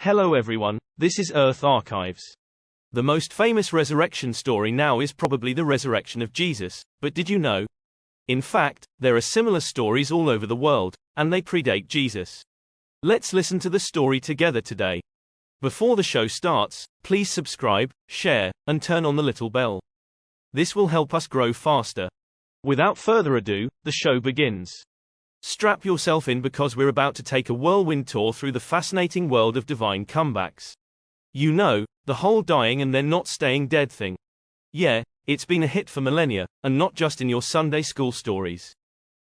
Hello everyone, this is Earth Archives. The most famous resurrection story now is probably the resurrection of Jesus, but did you know? In fact, there are similar stories all over the world, and they predate Jesus. Let's listen to the story together today. Before the show starts, please subscribe, share, and turn on the little bell. This will help us grow faster. Without further ado, the show begins. Strap yourself in because we're about to take a whirlwind tour through the fascinating world of divine comebacks. You know, the whole dying and then not staying dead thing. Yeah, it's been a hit for millennia, and not just in your Sunday school stories.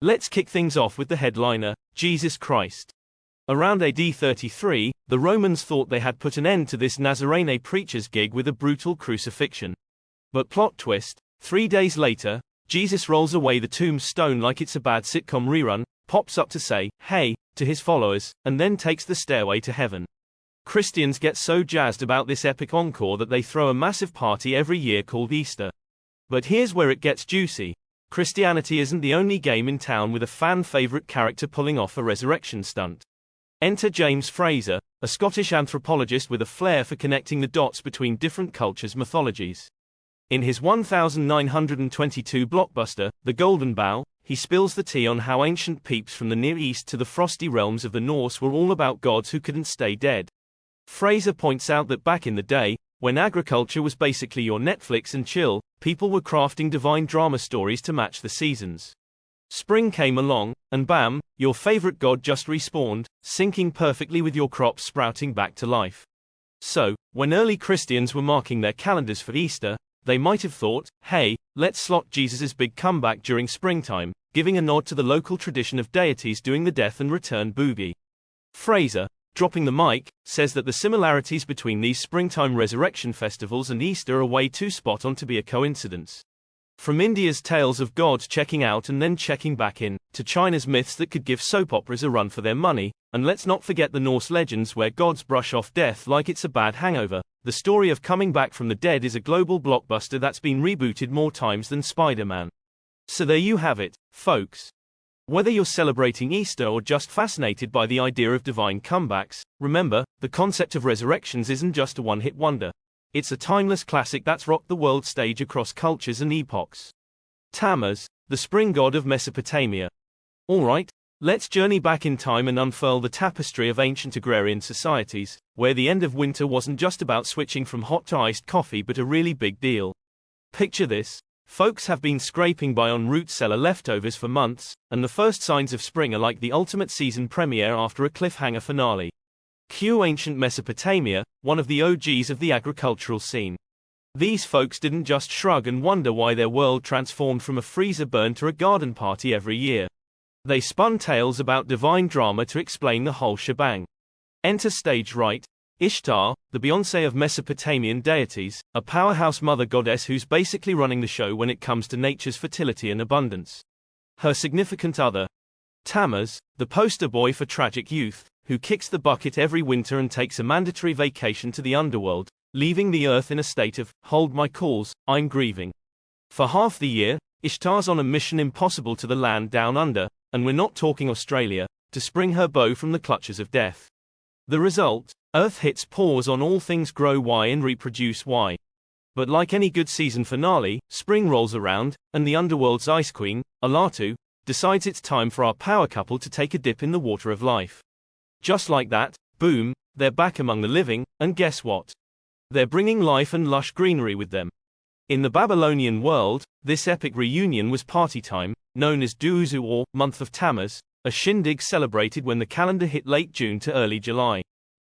Let's kick things off with the headliner, Jesus Christ. Around AD 33, the Romans thought they had put an end to this Nazarene preacher's gig with a brutal crucifixion. But plot twist, 3 days later, Jesus rolls away the tombstone like it's a bad sitcom rerun, pops up to say, hey, to his followers, and then takes the stairway to heaven. Christians get so jazzed about this epic encore that they throw a massive party every year called Easter. But here's where it gets juicy. Christianity isn't the only game in town with a fan-favorite character pulling off a resurrection stunt. Enter James Fraser, a Scottish anthropologist with a flair for connecting the dots between different cultures' mythologies. In his 1922 blockbuster, The Golden Bough, he spills the tea on how ancient peeps from the Near East to the frosty realms of the Norse were all about gods who couldn't stay dead. Fraser points out that back in the day, when agriculture was basically your Netflix and chill, people were crafting divine drama stories to match the seasons. Spring came along, and bam, your favorite god just respawned, syncing perfectly with your crops sprouting back to life. So, when early Christians were marking their calendars for Easter, they might have thought, hey, let's slot Jesus' big comeback during springtime, giving a nod to the local tradition of deities doing the death and return boogie. Fraser, dropping the mic, says that the similarities between these springtime resurrection festivals and Easter are way too spot on to be a coincidence. From India's tales of gods checking out and then checking back in, to China's myths that could give soap operas a run for their money, and let's not forget the Norse legends where gods brush off death like it's a bad hangover, the story of coming back from the dead is a global blockbuster that's been rebooted more times than Spider-Man. So there you have it, folks. Whether you're celebrating Easter or just fascinated by the idea of divine comebacks, remember, the concept of resurrections isn't just a one-hit wonder. It's a timeless classic that's rocked the world stage across cultures and epochs. Tammuz, the spring god of Mesopotamia. Alright, let's journey back in time and unfurl the tapestry of ancient agrarian societies, where the end of winter wasn't just about switching from hot to iced coffee but a really big deal. Picture this. Folks have been scraping by on root cellar leftovers for months, and the first signs of spring are like the ultimate season premiere after a cliffhanger finale. Cue ancient Mesopotamia, one of the OGs of the agricultural scene. These folks didn't just shrug and wonder why their world transformed from a freezer burn to a garden party every year. They spun tales about divine drama to explain the whole shebang. Enter stage right, Ishtar, the Beyoncé of Mesopotamian deities, a powerhouse mother goddess who's basically running the show when it comes to nature's fertility and abundance. Her significant other, Tammuz, the poster boy for tragic youth, who kicks the bucket every winter and takes a mandatory vacation to the Underworld, leaving the earth in a state of, hold my calls, I'm grieving. For half the year, Ishtar's on a mission impossible to the land down under, and we're not talking Australia, to spring her bow from the clutches of death. The result, Earth hits pause on all things grow Y and reproduce Y. But like any good season finale, spring rolls around, and the Underworld's ice queen, Alatu, decides it's time for our power couple to take a dip in the water of life. Just like that, boom, they're back among the living, and guess what? They're bringing life and lush greenery with them. In the Babylonian world, this epic reunion was party time, known as Duuzu or month of Tammuz, a shindig celebrated when the calendar hit late June to early July.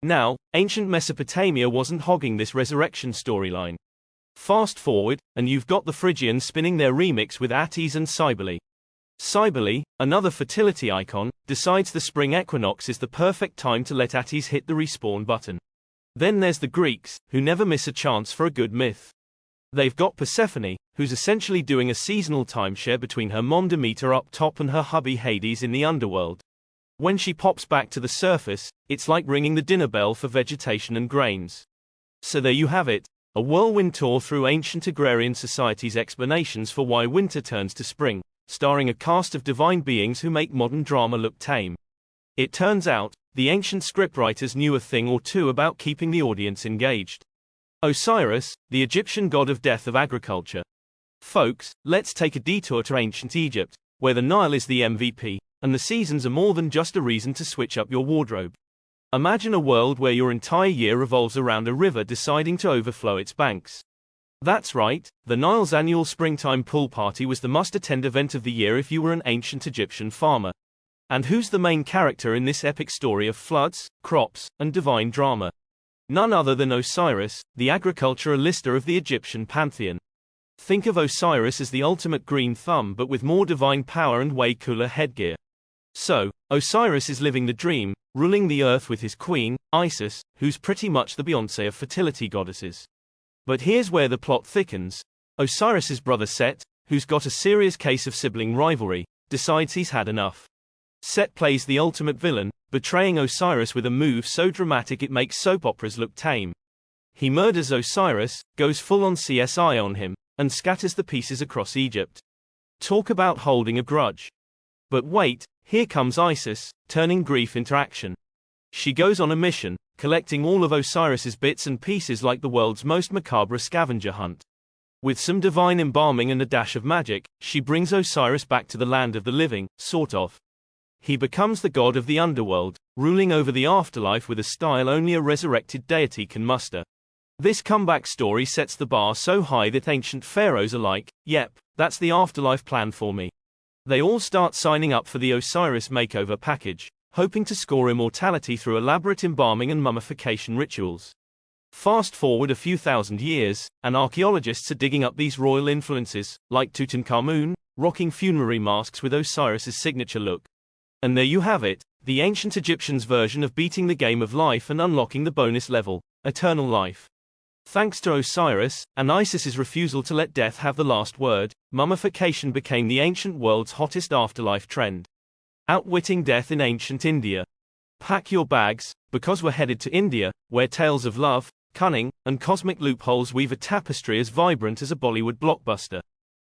Now, ancient Mesopotamia wasn't hogging this resurrection storyline. Fast forward, and you've got the Phrygians spinning their remix with Attis and Cybele. Cybele, another fertility icon, decides the spring equinox is the perfect time to let Attis hit the respawn button. Then there's the Greeks, who never miss a chance for a good myth. They've got Persephone, who's essentially doing a seasonal timeshare between her mom Demeter up top and her hubby Hades in the underworld. When she pops back to the surface, it's like ringing the dinner bell for vegetation and grains. So there you have it, a whirlwind tour through ancient agrarian society's explanations for why winter turns to spring, starring a cast of divine beings who make modern drama look tame. It turns out, the ancient scriptwriters knew a thing or two about keeping the audience engaged. Osiris, the Egyptian god of death of agriculture. Folks, let's take a detour to ancient Egypt, where the Nile is the MVP, and the seasons are more than just a reason to switch up your wardrobe. Imagine a world where your entire year revolves around a river deciding to overflow its banks. That's right, the Nile's annual springtime pool party was the must-attend event of the year if you were an ancient Egyptian farmer. And who's the main character in this epic story of floods, crops, and divine drama? None other than Osiris, the agriculturalista of the Egyptian pantheon. Think of Osiris as the ultimate green thumb but with more divine power and way cooler headgear. So, Osiris is living the dream, ruling the earth with his queen, Isis, who's pretty much the Beyoncé of fertility goddesses. But here's where the plot thickens. Osiris's brother Seth, who's got a serious case of sibling rivalry, decides he's had enough. Seth plays the ultimate villain, betraying Osiris with a move so dramatic it makes soap operas look tame. He murders Osiris, goes full-on CSI on him, and scatters the pieces across Egypt. Talk about holding a grudge. But wait, here comes Isis, turning grief into action. She goes on a mission, collecting all of Osiris's bits and pieces like the world's most macabre scavenger hunt. With some divine embalming and a dash of magic, she brings Osiris back to the land of the living, sort of. He becomes the god of the underworld, ruling over the afterlife with a style only a resurrected deity can muster. This comeback story sets the bar so high that ancient pharaohs are like, yep, that's the afterlife plan for me. They all start signing up for the Osiris makeover package, hoping to score immortality through elaborate embalming and mummification rituals. Fast forward a few thousand years, and archaeologists are digging up these royal influences, like Tutankhamun, rocking funerary masks with Osiris's signature look. And there you have it, the ancient Egyptians' version of beating the game of life and unlocking the bonus level, eternal life. Thanks to Osiris, and Isis's refusal to let death have the last word, mummification became the ancient world's hottest afterlife trend. Outwitting death in ancient India. Pack your bags, because we're headed to India, where tales of love, cunning, and cosmic loopholes weave a tapestry as vibrant as a Bollywood blockbuster.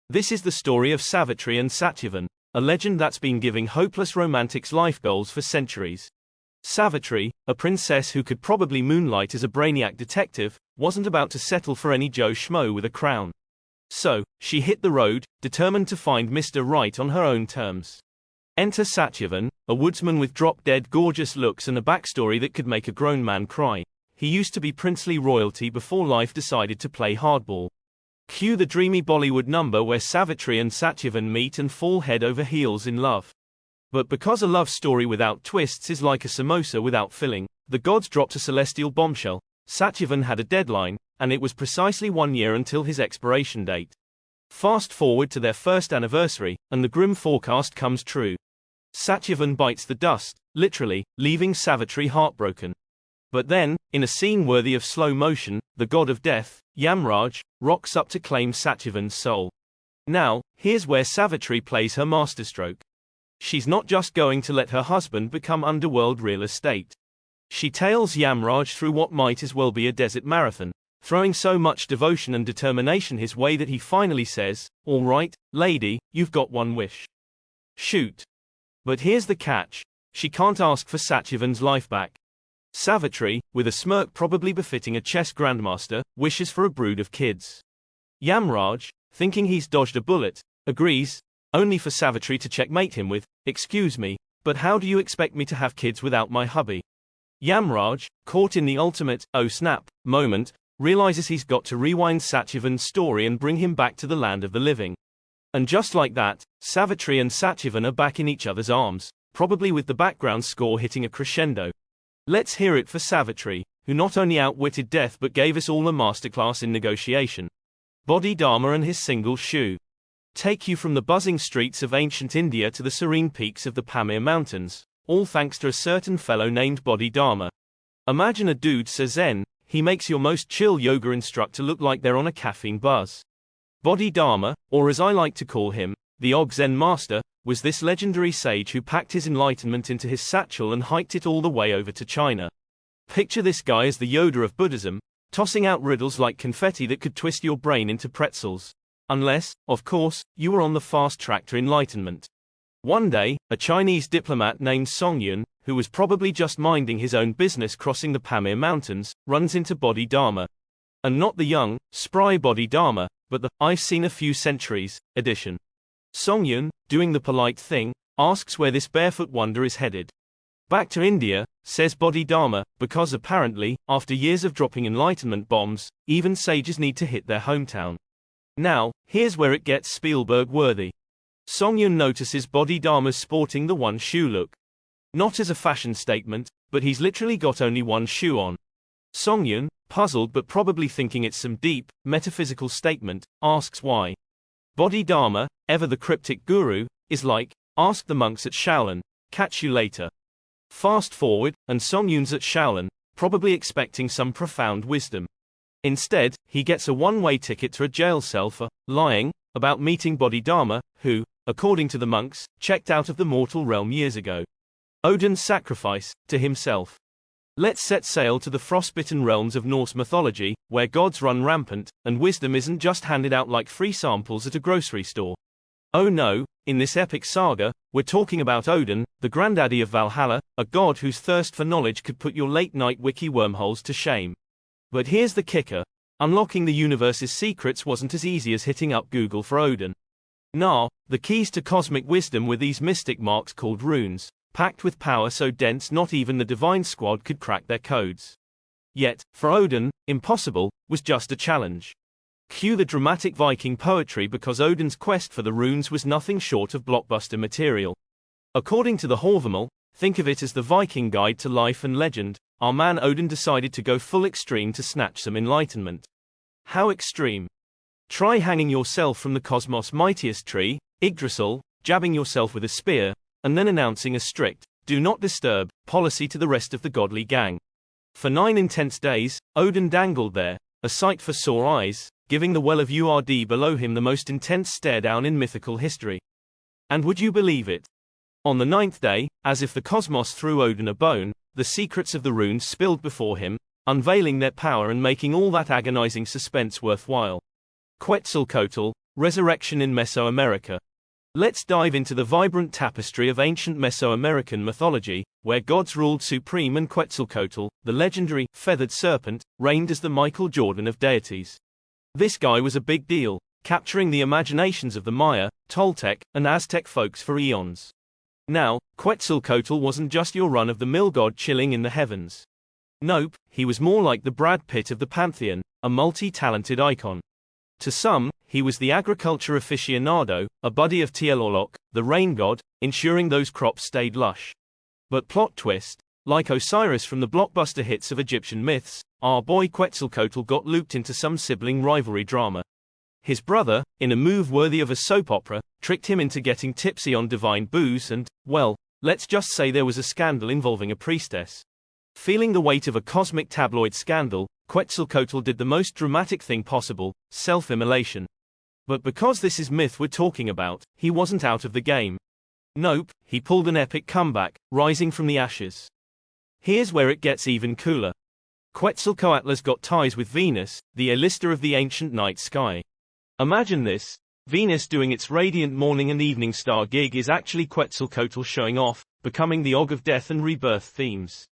This is the story of Savitri and Satyavan, a legend that's been giving hopeless romantics life goals for centuries. Savitri, a princess who could probably moonlight as a brainiac detective, wasn't about to settle for any Joe Schmo with a crown. So, she hit the road, determined to find Mr. Right on her own terms. Enter Satyavan, a woodsman with drop-dead gorgeous looks and a backstory that could make a grown man cry. He used to be princely royalty before life decided to play hardball. Cue the dreamy Bollywood number where Savitri and Satyavan meet and fall head over heels in love. But because a love story without twists is like a samosa without filling, the gods dropped a celestial bombshell. Satyavan had a deadline, and it was precisely 1 year until his expiration date. Fast forward to their first anniversary, and the grim forecast comes true. Satyavan bites the dust, literally, leaving Savitri heartbroken. But then, in a scene worthy of slow motion, the god of death, Yamraj, rocks up to claim Satyavan's soul. Now, here's where Savitri plays her masterstroke. She's not just going to let her husband become underworld real estate. She tails Yamraj through what might as well be a desert marathon, throwing so much devotion and determination his way that he finally says, "All right, lady, you've got one wish. Shoot." But here's the catch. She can't ask for Satyavan's life back. Savitri, with a smirk probably befitting a chess grandmaster, wishes for a brood of kids. Yamraj, thinking he's dodged a bullet, agrees, only for Savitri to checkmate him with, "Excuse me, but how do you expect me to have kids without my hubby?" Yamraj, caught in the ultimate, oh snap, moment, realizes he's got to rewind Satyavan's story and bring him back to the land of the living. And just like that, Savitri and Satyavan are back in each other's arms, probably with the background score hitting a crescendo. Let's hear it for Savitri, who not only outwitted death but gave us all a masterclass in negotiation. Body Dharma and his single shoe. Take you from the buzzing streets of ancient India to the serene peaks of the Pamir Mountains, all thanks to a certain fellow named Body Dharma. Imagine a dude so zen, he makes your most chill yoga instructor look like they're on a caffeine buzz. Body Dharma, or as I like to call him, the Og Zen Master, was this legendary sage who packed his enlightenment into his satchel and hiked it all the way over to China. Picture this guy as the Yoda of Buddhism, tossing out riddles like confetti that could twist your brain into pretzels. Unless, of course, you were on the fast track to enlightenment. One day, a Chinese diplomat named Song Yun, who was probably just minding his own business crossing the Pamir Mountains, runs into Bodhidharma. And not the young, spry Bodhidharma, but the "I've seen a few centuries" edition. Songyun, doing the polite thing, asks where this barefoot wonder is headed. Back to India, says Bodhidharma, because apparently, after years of dropping enlightenment bombs, even sages need to hit their hometown. Now, here's where it gets Spielberg-worthy. Songyun notices Bodhidharma's sporting the one shoe look. Not as a fashion statement, but he's literally got only one shoe on. Songyun, puzzled but probably thinking it's some deep, metaphysical statement, asks why. Bodhidharma, ever the cryptic guru, is like, ask the monks at Shaolin, catch you later. Fast forward, and Songyun's at Shaolin, probably expecting some profound wisdom. Instead, he gets a one-way ticket to a jail cell for lying about meeting Bodhidharma, who, according to the monks, checked out of the mortal realm years ago. Odin's sacrifice, to himself. Let's set sail to the frostbitten realms of Norse mythology, where gods run rampant, and wisdom isn't just handed out like free samples at a grocery store. Oh no, in this epic saga, we're talking about Odin, the granddaddy of Valhalla, a god whose thirst for knowledge could put your late-night wiki wormholes to shame. But here's the kicker. Unlocking the universe's secrets wasn't as easy as hitting up Google for Odin. Nah, the keys to cosmic wisdom were these mystic marks called runes, packed with power so dense not even the divine squad could crack their codes. Yet, for Odin, impossible was just a challenge. Cue the dramatic Viking poetry because Odin's quest for the runes was nothing short of blockbuster material. According to the Hávamál, think of it as the Viking guide to life and legend, our man Odin decided to go full extreme to snatch some enlightenment. How extreme? Try hanging yourself from the cosmos' mightiest tree, Yggdrasil, jabbing yourself with a spear, and then announcing a strict, do not disturb, policy to the rest of the godly gang. For 9 intense days, Odin dangled there, a sight for sore eyes, giving the well of Urd below him the most intense stare-down in mythical history. And would you believe it? On the 9th day, as if the cosmos threw Odin a bone, the secrets of the runes spilled before him, unveiling their power and making all that agonizing suspense worthwhile. Quetzalcoatl, resurrection in Mesoamerica. Let's dive into the vibrant tapestry of ancient Mesoamerican mythology, where gods ruled supreme and Quetzalcoatl, the legendary feathered serpent, reigned as the Michael Jordan of deities. This guy was a big deal, capturing the imaginations of the Maya, Toltec, and Aztec folks for eons. Now, Quetzalcoatl wasn't just your run-of-the-mill god chilling in the heavens. Nope, he was more like the Brad Pitt of the pantheon, a multi-talented icon. To some, he was the agriculture aficionado, a buddy of Tlaloc, the rain god, ensuring those crops stayed lush. But plot twist, like Osiris from the blockbuster hits of Egyptian myths, our boy Quetzalcoatl got looped into some sibling rivalry drama. His brother, in a move worthy of a soap opera, tricked him into getting tipsy on divine booze and, well, let's just say there was a scandal involving a priestess. Feeling the weight of a cosmic tabloid scandal, Quetzalcoatl did the most dramatic thing possible, self-immolation. But because this is myth we're talking about, he wasn't out of the game. Nope, he pulled an epic comeback, rising from the ashes. Here's where it gets even cooler. Quetzalcoatl's got ties with Venus, the Elista of the ancient night sky. Imagine this, Venus doing its radiant morning and evening star gig is actually Quetzalcoatl showing off, becoming the Og of death and rebirth themes.